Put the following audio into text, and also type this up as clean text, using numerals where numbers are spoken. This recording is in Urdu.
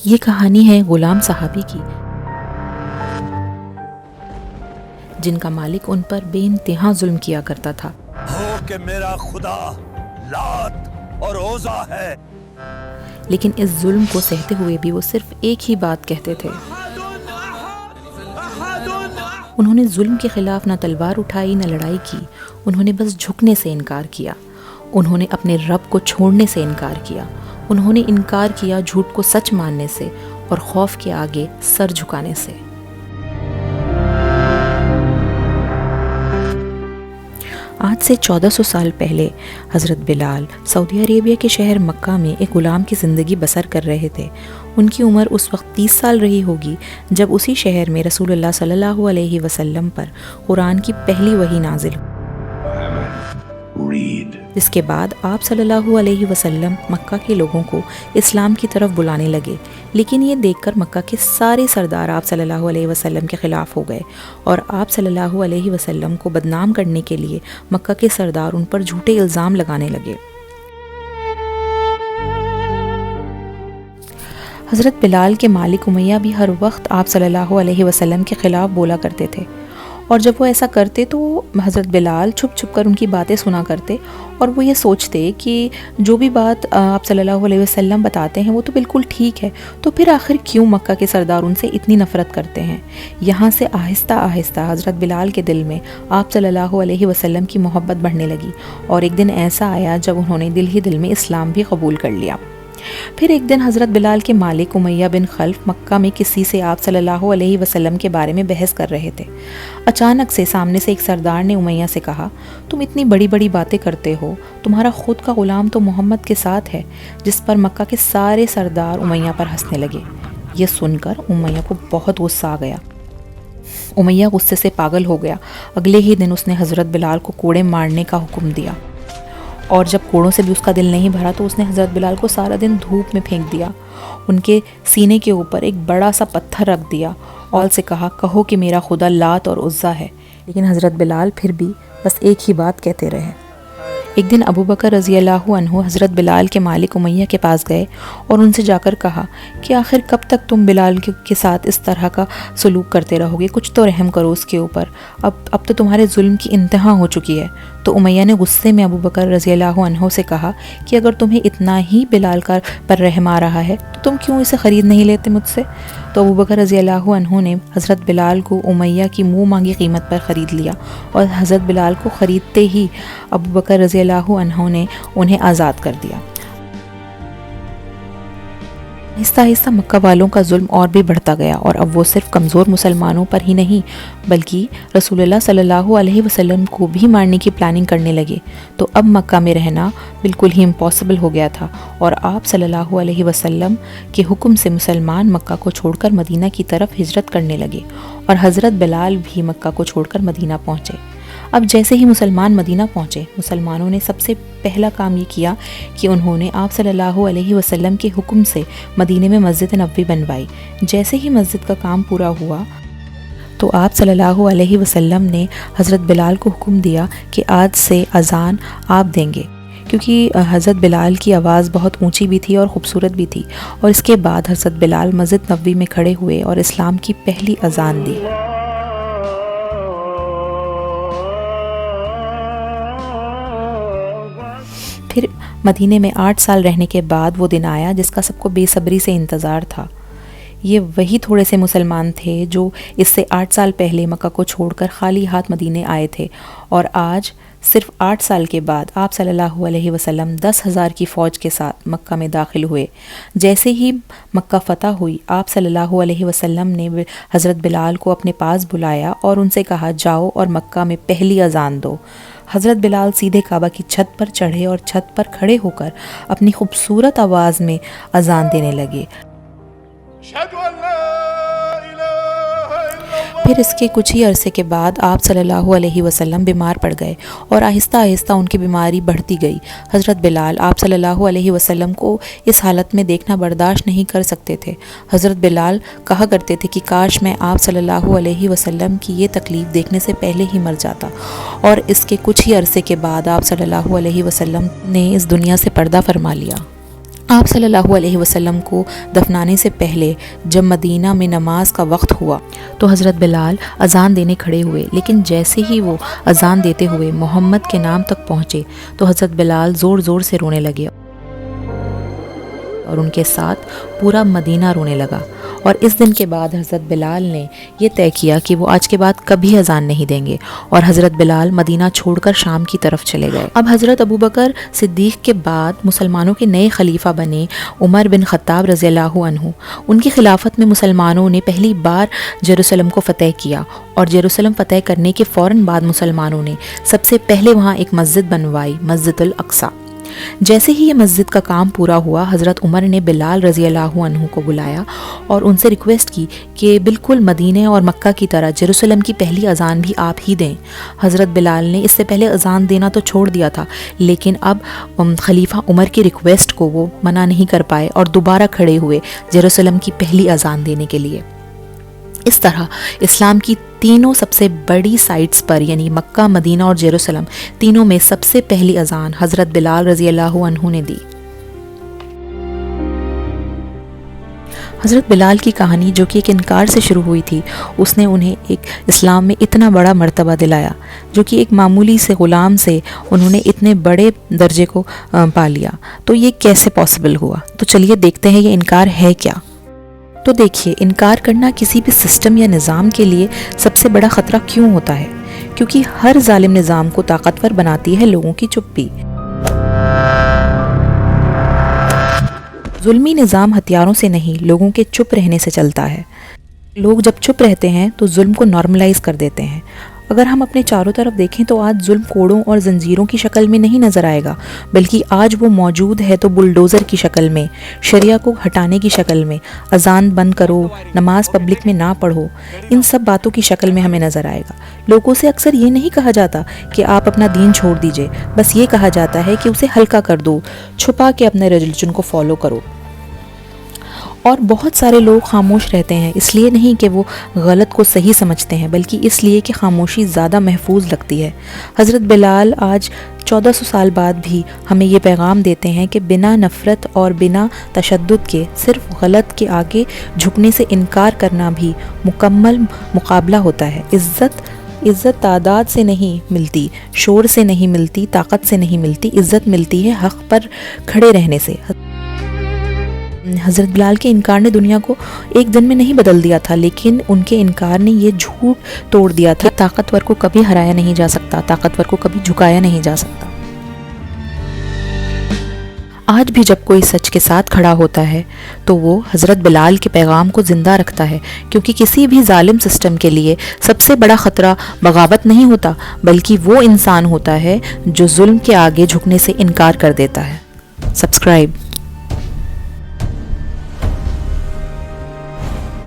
یہ کہانی ہے غلام صحابی کی، جن کا مالک ان پر بے انتہا ظلم کیا کرتا تھا۔ ہو کہ میرا خدا لات اور عزا ہے، لیکن اس ظلم کو سہتے ہوئے بھی وہ صرف ایک ہی بات کہتے تھے۔ انہوں نے ظلم کے خلاف نہ تلوار اٹھائی نہ لڑائی کی، انہوں نے بس جھکنے سے انکار کیا۔ انہوں نے اپنے رب کو چھوڑنے سے انکار کیا، انہوں نے انکار کیا جھوٹ کو سچ ماننے سے اور خوف کے آگے سر جھکانے سے۔ آج سے 1400 سال پہلے حضرت بلال سعودی عربیہ کے شہر مکہ میں ایک غلام کی زندگی بسر کر رہے تھے۔ ان کی عمر اس وقت 30 سال رہی ہوگی جب اسی شہر میں رسول اللہ صلی اللہ علیہ وسلم پر قرآن کی پہلی وحی نازل ہوئی، جس کے بعد آپ صلی اللہ علیہ وسلم مکہ کے لوگوں کو اسلام کی طرف بلانے لگے۔ لیکن یہ دیکھ کر مکہ کے سارے سردار آپ صلی اللہ علیہ وسلم کے خلاف ہو گئے اور آپ صلی اللہ علیہ وسلم کو بدنام کرنے کے لیے مکہ کے سردار ان پر جھوٹے الزام لگانے لگے۔ حضرت بلال کے مالک امیہ بھی ہر وقت آپ صلی اللہ علیہ وسلم کے خلاف بولا کرتے تھے، اور جب وہ ایسا کرتے تو حضرت بلال چھپ چھپ کر ان کی باتیں سنا کرتے، اور وہ یہ سوچتے کہ جو بھی بات آپ صلی اللہ علیہ وسلم بتاتے ہیں وہ تو بالکل ٹھیک ہے، تو پھر آخر کیوں مکہ کے سردار ان سے اتنی نفرت کرتے ہیں۔ یہاں سے آہستہ آہستہ حضرت بلال کے دل میں آپ صلی اللہ علیہ وسلم کی محبت بڑھنے لگی، اور ایک دن ایسا آیا جب انہوں نے دل ہی دل میں اسلام بھی قبول کر لیا۔ پھر ایک دن حضرت بلال کے مالک امیہ بن خلف مکہ میں کسی سے آپ صلی اللہ علیہ وسلم کے بارے میں بحث کر رہے تھے۔ اچانک سے سامنے سے ایک سردار نے امیہ سے کہا، تم اتنی بڑی بڑی باتیں کرتے ہو، تمہارا خود کا غلام تو محمد کے ساتھ ہے، جس پر مکہ کے سارے سردار امیہ پر ہنسنے لگے۔ یہ سن کر امیہ کو بہت غصہ آ گیا۔ امیہ غصے سے پاگل ہو گیا۔ اگلے ہی دن اس نے حضرت بلال کو کوڑے مارنے کا حکم دیا، اور جب کوڑوں سے بھی اس کا دل نہیں بھرا تو اس نے حضرت بلال کو سارا دن دھوپ میں پھینک دیا، ان کے سینے کے اوپر ایک بڑا سا پتھر رکھ دیا اور سے کہا، کہو کہ میرا خدا لات اور عزا ہے۔ لیکن حضرت بلال پھر بھی بس ایک ہی بات کہتے رہے۔ ایک دن ابو بکر رضی اللہ عنہ حضرت بلال کے مالک امیہ کے پاس گئے اور ان سے جا کر کہا کہ آخر کب تک تم بلال کے ساتھ اس طرح کا سلوک کرتے رہو گے، کچھ تو رحم کرو اس کے اوپر، اب تو تمہارے ظلم کی انتہا ہو چکی ہے۔ تو امیہ نے غصے میں ابو بکر رضی اللہ عنہ سے کہا کہ اگر تمہیں اتنا ہی بلال پر رحم آ رہا ہے تو تم کیوں اسے خرید نہیں لیتے مجھ سے؟ تو ابو بکر رضی اللہ عنہ نے حضرت بلال کو امیہ کی منہ مانگی قیمت پر خرید لیا، اور حضرت بلال کو خریدتے ہی ابو بکر رضی اللہ عنہ نے انہیں آزاد کر دیا۔ آہستہ آہستہ مکہ والوں کا ظلم اور بھی بڑھتا گیا، اور اب وہ صرف کمزور مسلمانوں پر ہی نہیں بلکہ رسول اللہ صلی اللہ علیہ وسلم کو بھی مارنے کی پلاننگ کرنے لگے۔ تو اب مکہ میں رہنا بالکل ہی امپاسبل ہو گیا تھا، اور آپ صلی اللہ علیہ وسلم کے حکم سے مسلمان مکہ کو چھوڑ کر مدینہ کی طرف ہجرت کرنے لگے، اور حضرت بلال بھی مکہ کو چھوڑ کر مدینہ پہنچے۔ اب جیسے ہی مسلمان مدینہ پہنچے، مسلمانوں نے سب سے پہلا کام یہ کیا کہ انہوں نے آپ صلی اللہ علیہ وسلم کے حکم سے مدینے میں مسجد نبوی بنوائی۔ جیسے ہی مسجد کا کام پورا ہوا تو آپ صلی اللہ علیہ وسلم نے حضرت بلال کو حکم دیا کہ آج سے اذان آپ دیں گے، کیونکہ حضرت بلال کی آواز بہت اونچی بھی تھی اور خوبصورت بھی تھی۔ اور اس کے بعد حضرت بلال مسجد نبوی میں کھڑے ہوئے اور اسلام کی پہلی اذان دی۔ پھر مدینے میں 8 سال رہنے کے بعد وہ دن آیا جس کا سب کو بے صبری سے انتظار تھا۔ یہ وہی تھوڑے سے مسلمان تھے جو اس سے 8 سال پہلے مکہ کو چھوڑ کر خالی ہاتھ مدینے آئے تھے، اور آج صرف 8 سال کے بعد آپ صلی اللہ علیہ وسلم 10,000 کی فوج کے ساتھ مکہ میں داخل ہوئے۔ جیسے ہی مکہ فتح ہوئی، آپ صلی اللہ علیہ وسلم نے حضرت بلال کو اپنے پاس بلایا اور ان سے کہا، جاؤ اور مکہ میں پہلی اذان دو۔ حضرت بلال سیدھے کعبہ کی چھت پر چڑھے اور چھت پر کھڑے ہو کر اپنی خوبصورت آواز میں اذان دینے لگے۔ پھر اس کے کچھ ہی عرصے کے بعد آپ صلی اللہ علیہ وسلم بیمار پڑ گئے، اور آہستہ آہستہ ان کی بیماری بڑھتی گئی۔ حضرت بلال آپ صلی اللہ علیہ وسلم کو اس حالت میں دیکھنا برداشت نہیں کر سکتے تھے۔ حضرت بلال کہا کرتے تھے کہ کاش میں آپ صلی اللہ علیہ وسلم کی یہ تکلیف دیکھنے سے پہلے ہی مر جاتا۔ اور اس کے کچھ ہی عرصے کے بعد آپ صلی اللہ علیہ وسلم نے اس دنیا سے پردہ فرما لیا۔ آپ صلی اللہ علیہ وسلم کو دفنانے سے پہلے جب مدینہ میں نماز کا وقت ہوا تو حضرت بلال اذان دینے کھڑے ہوئے، لیکن جیسے ہی وہ اذان دیتے ہوئے محمد کے نام تک پہنچے تو حضرت بلال زور زور سے رونے لگے اور ان کے ساتھ پورا مدینہ رونے لگا۔ اور اس دن کے بعد حضرت بلال نے یہ طے کیا کہ وہ آج کے بعد کبھی اذان نہیں دیں گے، اور حضرت بلال مدینہ چھوڑ کر شام کی طرف چلے گئے۔ اب حضرت ابوبکر صدیق کے بعد مسلمانوں کے نئے خلیفہ بنے عمر بن خطاب رضی اللہ عنہ۔ ان کی خلافت میں مسلمانوں نے پہلی بار یروشلم کو فتح کیا، اور یروشلم فتح کرنے کے فوراً بعد مسلمانوں نے سب سے پہلے وہاں ایک مسجد بنوائی، مسجد الاقصی۔ جیسے ہی یہ مسجد کا کام پورا ہوا، حضرت عمر نے بلال رضی اللہ عنہ کو بلایا اور ان سے ریکویسٹ کی کہ بالکل مدینہ اور مکہ کی طرح یروشلم کی پہلی اذان بھی آپ ہی دیں۔ حضرت بلال نے اس سے پہلے اذان دینا تو چھوڑ دیا تھا، لیکن اب خلیفہ عمر کی ریکویسٹ کو وہ منع نہیں کر پائے اور دوبارہ کھڑے ہوئے یروشلم کی پہلی اذان دینے کے لیے۔ اس طرح اسلام کی تینوں سب سے بڑی سائٹس پر، یعنی مکہ، مدینہ اور یروشلم، تینوں میں سب سے پہلی اذان حضرت بلال رضی اللہ عنہ نے دی۔ حضرت بلال کی کہانی جو کہ ایک انکار سے شروع ہوئی تھی، اس نے انہیں ایک اسلام میں اتنا بڑا مرتبہ دلایا، جو کہ ایک معمولی سے غلام سے انہوں نے اتنے بڑے درجے کو پا لیا۔ تو یہ کیسے پاسبل ہوا؟ تو چلیے دیکھتے ہیں یہ انکار ہے کیا۔ تو دیکھیے، انکار کرنا کسی بھی سسٹم یا نظام کے لیے سب سے بڑا خطرہ کیوں ہوتا ہے؟ کیونکہ ہر ظالم نظام کو طاقتور بناتی ہے لوگوں کی چپی۔ ظلمی نظام ہتھیاروں سے نہیں، لوگوں کے چپ رہنے سے چلتا ہے۔ لوگ جب چپ رہتے ہیں تو ظلم کو نارملائز کر دیتے ہیں۔ اگر ہم اپنے چاروں طرف دیکھیں تو آج ظلم کوڑوں اور زنجیروں کی شکل میں نہیں نظر آئے گا، بلکہ آج وہ موجود ہے تو بلڈوزر کی شکل میں، شریعہ کو ہٹانے کی شکل میں، اذان بند کرو، نماز پبلک میں نہ پڑھو، ان سب باتوں کی شکل میں ہمیں نظر آئے گا۔ لوگوں سے اکثر یہ نہیں کہا جاتا کہ آپ اپنا دین چھوڑ دیجئے، بس یہ کہا جاتا ہے کہ اسے ہلکا کر دو، چھپا کے اپنے ریلیجن کو فالو کرو۔ اور بہت سارے لوگ خاموش رہتے ہیں، اس لیے نہیں کہ وہ غلط کو صحیح سمجھتے ہیں، بلکہ اس لیے کہ خاموشی زیادہ محفوظ لگتی ہے۔ حضرت بلال آج 1400 سال بعد بھی ہمیں یہ پیغام دیتے ہیں کہ بنا نفرت اور بنا تشدد کے صرف غلط کے آگے جھکنے سے انکار کرنا بھی مکمل مقابلہ ہوتا ہے۔ عزت تعداد سے نہیں ملتی، شور سے نہیں ملتی، طاقت سے نہیں ملتی، عزت ملتی ہے حق پر کھڑے رہنے سے۔ حضرت بلال کے انکار نے دنیا کو ایک دن میں نہیں بدل دیا تھا، لیکن ان کے انکار نے یہ جھوٹ توڑ دیا تھا، طاقتور کو کبھی ہرایا نہیں جا سکتا، طاقتور کو کبھی جھکایا نہیں جا سکتا۔ آج بھی جب کوئی سچ کے ساتھ کھڑا ہوتا ہے تو وہ حضرت بلال کے پیغام کو زندہ رکھتا ہے، کیونکہ کسی بھی ظالم سسٹم کے لیے سب سے بڑا خطرہ بغاوت نہیں ہوتا، بلکہ وہ انسان ہوتا ہے جو ظلم کے آگے جھکنے سے انکار کر دیتا ہے۔ سبسکرائب